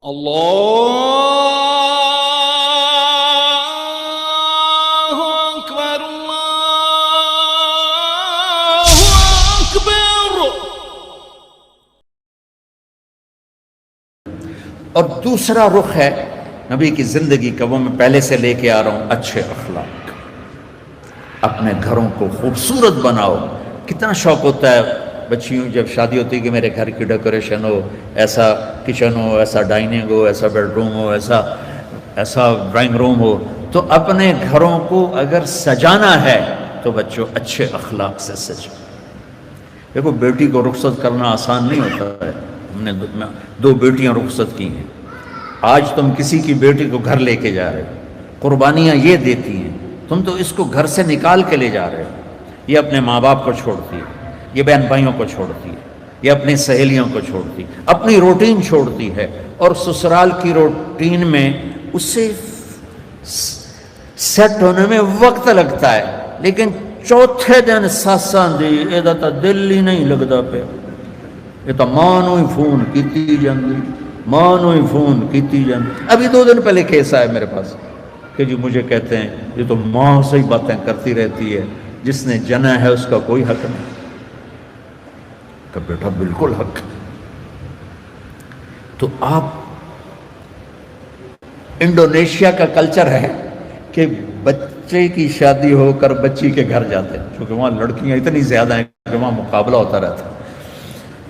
اللہ اکبر اللہ اکبر۔ اور دوسرا رخ ہے نبی کی زندگی کا، وہ میں پہلے سے لے کے آ رہا ہوں، اچھے اخلاق۔ اپنے گھروں کو خوبصورت بناؤ۔ کتنا شوق ہوتا ہے بچیوں جب شادی ہوتی ہے کہ میرے گھر کی ڈیکوریشن ہو، ایسا کچن ہو، ایسا ڈائننگ ہو، ایسا بیڈ روم ہو، ایسا ڈرائنگ روم ہو۔ تو اپنے گھروں کو اگر سجانا ہے تو بچوں اچھے اخلاق سے سجاؤ۔ دیکھو بیٹی کو رخصت کرنا آسان نہیں ہوتا ہے۔ ہم نے دو بیٹیاں رخصت کی ہیں۔ آج تم کسی کی بیٹی کو گھر لے کے جا رہے ہو، قربانیاں یہ دیتی ہیں، تم تو اس کو گھر سے نکال کے لے جا رہے ہو۔ یہ اپنے ماں باپ کو چھوڑتی ہے، یہ بہن بھائیوں کو چھوڑتی ہے، یہ اپنی سہیلیوں کو چھوڑتی ہے، اپنی روٹین چھوڑتی ہے، اور سسرال کی روٹین میں اسے سیٹ ہونے میں وقت لگتا ہے، لیکن چوتھے دن ساساں دی ایدا تا دل ہی نہیں لگتا پہ۔ یہ تو ماں نو ہی فون کیتی جاندی، ماں نو ہی فون کیتی جاندی۔ ابھی 2 دن پہلے کیس آیا میرے پاس کہ جی مجھے کہتے ہیں یہ تو ماں سے ہی باتیں کرتی رہتی ہے، جس نے جنا ہے اس کا کوئی حق نہیں۔ کہ بیٹا بالکل حق۔ تو آپ انڈونیشیا کا کلچر ہے کہ بچے کی شادی ہو کر بچی کے گھر جاتے ہیں، چونکہ وہاں لڑکیاں اتنی زیادہ ہیں کہ وہاں مقابلہ ہوتا رہتا ہے،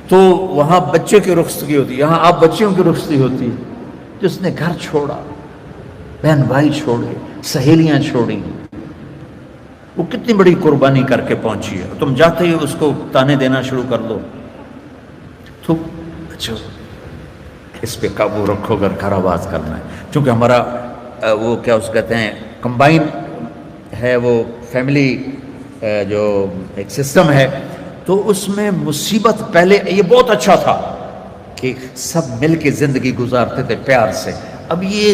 تو وہاں بچے کی رخصتی ہوتی ہے، یہاں آپ بچیوں کی رخصتی ہوتی ہے۔ جس نے گھر چھوڑا، بہن بھائی چھوڑے، سہیلیاں چھوڑی، وہ کتنی بڑی قربانی کر کے پہنچی ہے، تم جاتے ہی اس کو تانے دینا شروع کر دو۔ تو اچھا اس پہ قابو رکھو اگر گھر آباد کرنا ہے، چونکہ ہمارا وہ کیا اس کہتے ہیں کمبائن ہے، وہ فیملی جو ایک سسٹم ہے، تو اس میں مصیبت پہلے یہ بہت اچھا تھا کہ سب مل کے زندگی گزارتے تھے پیار سے۔ اب یہ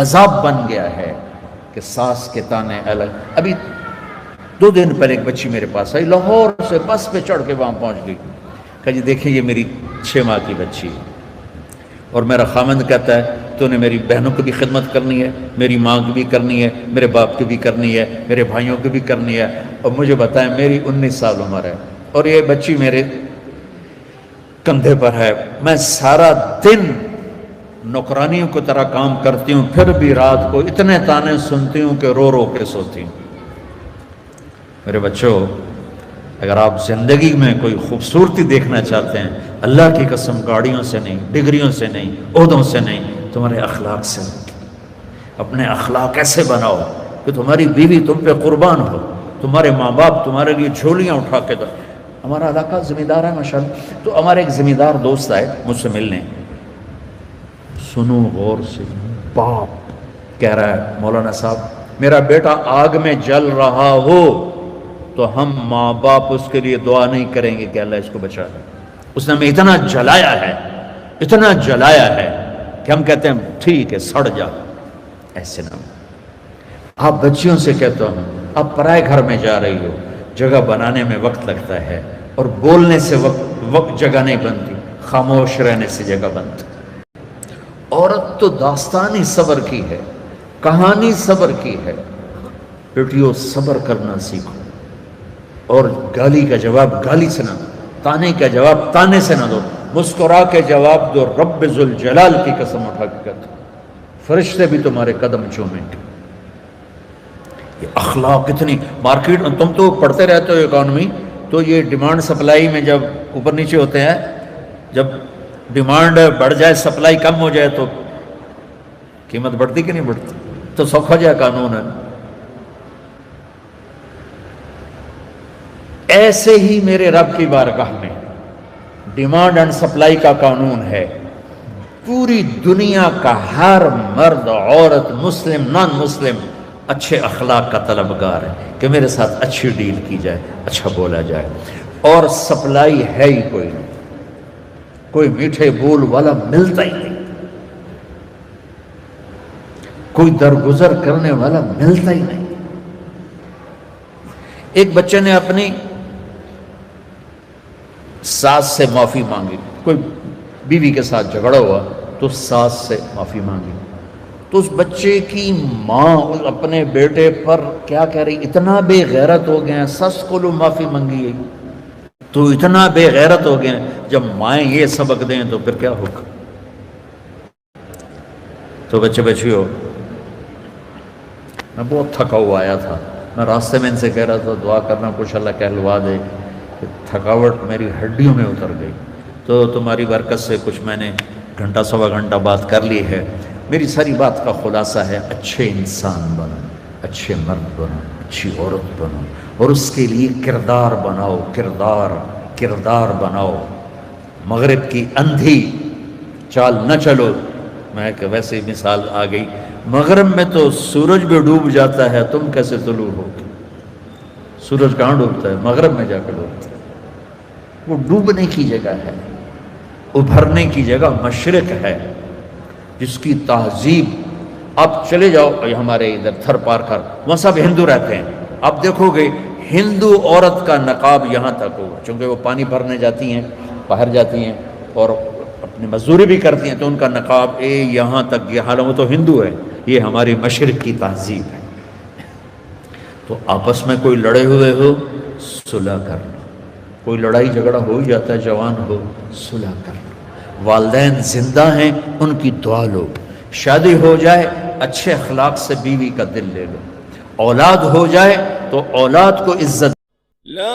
عذاب بن گیا ہے کہ ساس کے تانے الگ۔ ابھی 2 دن پہلے ایک بچی میرے پاس آئی، لاہور سے بس پہ چڑھ کے وہاں پہنچ گئی، کہا جی دیکھیں یہ میری 6 ماہ کی بچی ہے، اور میرا خامند کہتا ہے تو نے میری بہنوں کی بھی خدمت کرنی ہے، میری ماں کی بھی کرنی ہے، میرے باپ کی بھی کرنی ہے، میرے بھائیوں کی بھی کرنی ہے، اور مجھے بتائیں میری 19 سال عمر ہے اور یہ بچی میرے کندھے پر ہے، میں سارا دن نوکرانیوں کی طرح کام کرتی ہوں، پھر بھی رات کو اتنے تانے سنتی ہوں کہ رو رو کے سوتی ہوں۔ میرے بچوں، اگر آپ زندگی میں کوئی خوبصورتی دیکھنا چاہتے ہیں، اللہ کی قسم گاڑیوں سے نہیں، ڈگریوں سے نہیں، عہدوں سے نہیں، تمہارے اخلاق سے۔ اپنے اخلاق ایسے بناؤ کہ تمہاری بیوی تم پہ قربان ہو، تمہارے ماں باپ تمہارے لیے جھولیاں اٹھا کے دو۔ ہمارا علاقہ زمیندار ہے ماشاءاللہ، تو ہمارے ایک زمیندار دوست آئے مجھ سے ملنے، سنو غور سے، باپ کہہ رہا ہے مولانا صاحب میرا بیٹا آگ میں جل رہا ہو تو ہم ماں باپ اس کے لیے دعا نہیں کریں گے کہ اللہ اس کو بچا لے۔ اس نے ہمیں اتنا جلایا ہے، اتنا جلایا ہے کہ ہم کہتے ہیں ٹھیک ہے سڑ جا۔ ایسے نہ ہو۔ آپ بچیوں سے کہتا ہوں آپ پرائے گھر میں جا رہی ہو، جگہ بنانے میں وقت لگتا ہے، اور بولنے سے وقت جگہ نہیں بنتی، خاموش رہنے سے جگہ بنتی۔ عورت تو داستانی صبر کی ہے، کہانی صبر کی ہے۔ بیٹیوں صبر کرنا سیکھو، اور گالی کا جواب گالی سے نہ دو، تانے کا جواب تانے سے نہ دو، مسکرا کے جواب دو، رب ذوالجلال کی قسم اٹھا کے کہتا ہوں فرشتے بھی تمہارے قدم چومیں گے۔ یہ اخلاق اتنی مارکیٹ میں، تم تو پڑھتے رہتے ہو اکانومی، تو یہ ڈیمانڈ سپلائی میں جب اوپر نیچے ہوتے ہیں، جب ڈیمانڈ بڑھ جائے سپلائی کم ہو جائے تو قیمت بڑھتی کہ نہیں بڑھتی؟ تو سوکھا جائے قانون ہے۔ ایسے ہی میرے رب کی بارگاہ میں ڈیمانڈ اینڈ سپلائی کا قانون ہے۔ پوری دنیا کا ہر مرد، عورت، مسلم، نان مسلم اچھے اخلاق کا طلبگار ہے کہ میرے ساتھ اچھی ڈیل کی جائے، اچھا بولا جائے، اور سپلائی ہے ہی کوئی نہیں، کوئی میٹھے بول والا ملتا ہی نہیں، کوئی درگزر کرنے والا ملتا ہی نہیں۔ ایک بچے نے اپنی ساس سے معافی مانگی، کوئی بیوی کے ساتھ جھگڑا ہوا، تو ساس سے معافی مانگی. تو اس بچے کی ماں اپنے بیٹے پر کیا کہہ رہی, اتنا بے غیرت ہو گئے ہیں, سس کو لو معافی منگی ہے تو اتنا بے غیرت ہو گئے ہیں. جب مائیں یہ سبق دیں تو پھر کیا ہوگا. تو بچے بچیوں, میں بہت تھکا ہوا آیا تھا, میں راستے میں ان سے کہہ رہا تھا دعا کرنا کچھ اللہ کہلوا دے, کہ تھکاوٹ میری ہڈیوں میں اتر گئی. تو تمہاری برکت سے کچھ میں نے گھنٹہ سوا گھنٹہ بات کر لی ہے. میری ساری بات کا خلاصہ ہے, اچھے انسان بنو, اچھے مرد بنو, اچھی عورت بنو, اور اس کے لیے کردار بناؤ, کردار بناؤ. مغرب کی اندھی چال نہ چلو. میں کہ ویسے ہی مثال آ گئی, مغرب میں تو سورج بھی ڈوب جاتا ہے, تم کیسے طلوع ہو. سورج کہاں ڈوبتا ہے؟ مغرب میں جا کے ڈوبتا ہے. وہ ڈوبنے کی جگہ ہے, ابھرنے کی جگہ مشرق ہے, جس کی تہذیب. اب چلے جاؤ ہمارے ادھر تھر پار کر, وہاں سب ہندو رہتے ہیں. اب دیکھو گے ہندو عورت کا نقاب یہاں تک ہوگا, چونکہ وہ پانی بھرنے جاتی ہیں, باہر جاتی ہیں اور اپنی مزدوری بھی کرتی ہیں, تو ان کا نقاب یہاں تک. یہ حالانکہ وہ تو ہندو ہے, یہ ہماری مشرق کی تہذیب ہے. تو آپس میں کوئی لڑے ہوئے ہو, صلح کرنا. کوئی لڑائی جھگڑا ہو ہی جاتا ہے, جوان ہو, صلح کرنا. والدین زندہ ہیں, ان کی دعا لو. شادی ہو جائے, اچھے اخلاق سے بیوی کا دل لے لو. اولاد ہو جائے تو اولاد کو عزت. لا